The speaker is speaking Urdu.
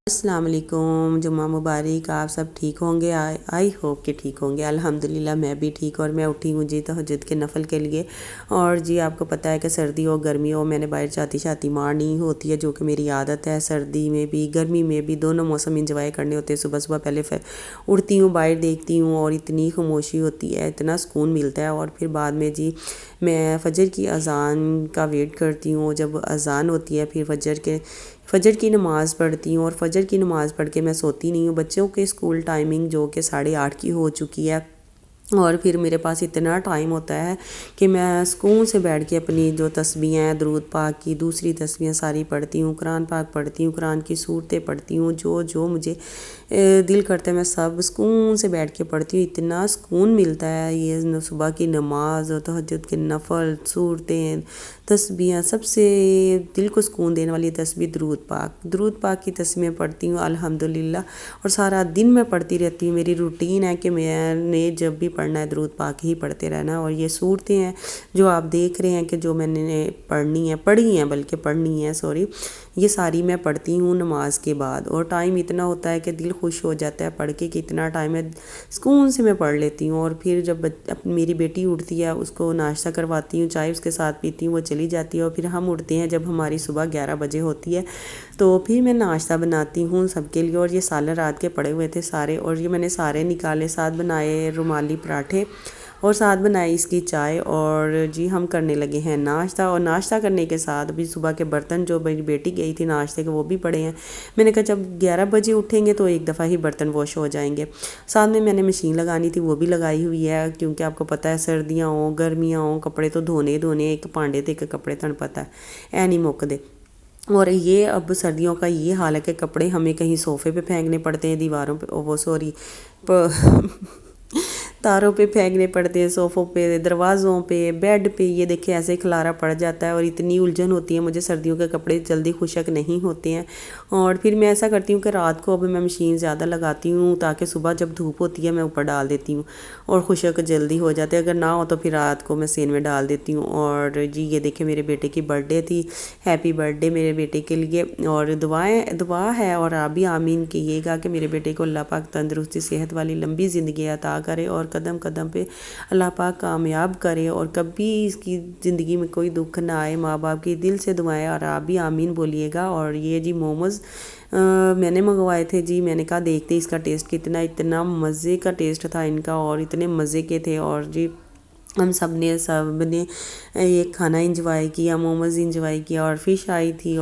السلام علیکم، جمعہ مبارک۔ آپ سب ٹھیک ہوں گے؟ آئی ہوپ کہ ٹھیک ہوں گے۔ الحمدللہ میں بھی ٹھیک، اور میں اٹھی ہوں جی تہجد کے نفل کے لیے۔ اور جی آپ کو پتہ ہے کہ سردی ہو گرمی ہو، میں نے باہر جاتی مارنی ہوتی ہے، جو کہ میری عادت ہے۔ سردی میں بھی گرمی میں بھی دونوں موسم انجوائے کرنے ہوتے ہیں۔ صبح صبح پہلے اٹھتی ہوں، باہر دیکھتی ہوں، اور اتنی خاموشی ہوتی ہے، اتنا سکون ملتا ہے۔ اور پھر بعد میں جی میں فجر کی اذان کا ویٹ کرتی ہوں۔ جب اذان ہوتی ہے پھر فجر کی نماز پڑھتی ہوں، اور فجر کی نماز پڑھ کے میں سوتی نہیں ہوں۔ بچوں کے اسکول ٹائمنگ جو کہ 8:30 کی ہو چکی ہے، اور پھر میرے پاس اتنا ٹائم ہوتا ہے کہ میں سکون سے بیٹھ کے اپنی جو تسبیحیں ہیں، درود پاک کی دوسری تسبیحیں ساری پڑھتی ہوں، قرآن پاک پڑھتی ہوں، قرآن کی صورتیں پڑھتی ہوں، جو مجھے دل کرتا ہے میں سب سکون سے بیٹھ کے پڑھتی ہوں۔ اتنا سکون ملتا ہے، یہ صبح کی نماز اور تہجد کے نفل، صورتیں، تسبیحیں، سب سے دل کو سکون دینے والی تسبیح درود پاک کی تسبیحیں پڑھتی ہوں الحمدللہ، اور سارا دن میں پڑھتی رہتی ہوں۔ میری روٹین ہے کہ میں نے جب بھی پڑھنا ہے درود پاک ہی پڑھتے رہنا ہے۔ اور یہ صورتیں ہیں جو آپ دیکھ رہے ہیں کہ جو میں نے پڑھی ہیں سوری، یہ ساری میں پڑھتی ہوں نماز کے بعد۔ اور ٹائم اتنا ہوتا ہے کہ دل خوش ہو جاتا ہے پڑھ کے کہ اتنا ٹائم ہے، سکون سے میں پڑھ لیتی ہوں۔ اور پھر جب میری بیٹی اٹھتی ہے، اس کو ناشتہ کرواتی ہوں، چائے اس کے ساتھ پیتی ہوں، وہ چلی جاتی ہے، اور پھر ہم اٹھتے ہیں جب ہماری صبح 11 بجے ہوتی ہے، تو پھر میں ناشتہ بناتی ہوں سب کے لیے۔ اور یہ سالن رات کے پڑے ہوئے تھے سارے، اور یہ میں نے سارے نکالے، ساتھ بنائے رومالی پراٹھے، اور ساتھ بنائی اس کی چائے، اور جی ہم کرنے لگے ہیں ناشتہ۔ اور ناشتہ کرنے کے ساتھ بھی صبح کے برتن جو میری بیٹی گئی تھی ناشتے کے وہ بھی پڑے ہیں۔ میں نے کہا جب 11 بجے اٹھیں گے تو ایک دفعہ ہی برتن واش ہو جائیں گے۔ ساتھ میں نے مشین لگانی تھی، وہ بھی لگائی ہوئی ہے، کیونکہ آپ کو پتہ ہے سردیاں ہوں گرمیاں ہوں کپڑے تو دھونے ایک پانڈے تے ایک کپڑے تھن پتہ ہے نہیں مک دے۔ اور یہ اب سردیوں کا یہ حال ہے کہ کپڑے ہمیں کہیں صوفے پہ پھینکنے پڑتے ہیں، دیواروں پہ تاروں پہ پھینکنے پڑتے ہیں، صوفوں پہ، دروازوں پہ، بیڈ پہ، یہ دیکھیں ایسے کھلارا پڑ جاتا ہے، اور اتنی الجھن ہوتی ہے مجھے۔ سردیوں کے کپڑے جلدی خشک نہیں ہوتے ہیں، اور پھر میں ایسا کرتی ہوں کہ رات کو اب میں مشین زیادہ لگاتی ہوں تاکہ صبح جب دھوپ ہوتی ہے میں اوپر ڈال دیتی ہوں، اور خشک جلدی ہو جاتے ہیں۔ اگر نہ ہو تو پھر رات کو میں سین میں ڈال دیتی ہوں۔ اور جی یہ دیکھیں میرے بیٹے کی برتھ ڈے تھی، ہیپی برتھ ڈے میرے بیٹے کے لیے، اور دعا ہے، اور آپ بھی آمین کہیے گا کہ میرے بیٹے کو اللہ پاک تندرستی صحت والی لمبی زندگی عطا کرے، اور قدم قدم پہ اللہ پاک کامیاب کرے، اور کبھی اس کی زندگی میں کوئی دکھ نہ آئے۔ ماں باپ کی دل سے دعائیں، اور آپ بھی آمین بولیے گا۔ اور یہ جی موموز میں نے منگوائے تھے جی، میں نے کہا دیکھتے اس کا ٹیسٹ اتنا مزے کا ٹیسٹ تھا ان کا، اور اتنے مزے کے تھے۔ اور جی ہم سب نے یہ کھانا انجوائے کیا، موموز انجوائے کیا، اور فش آئی تھی۔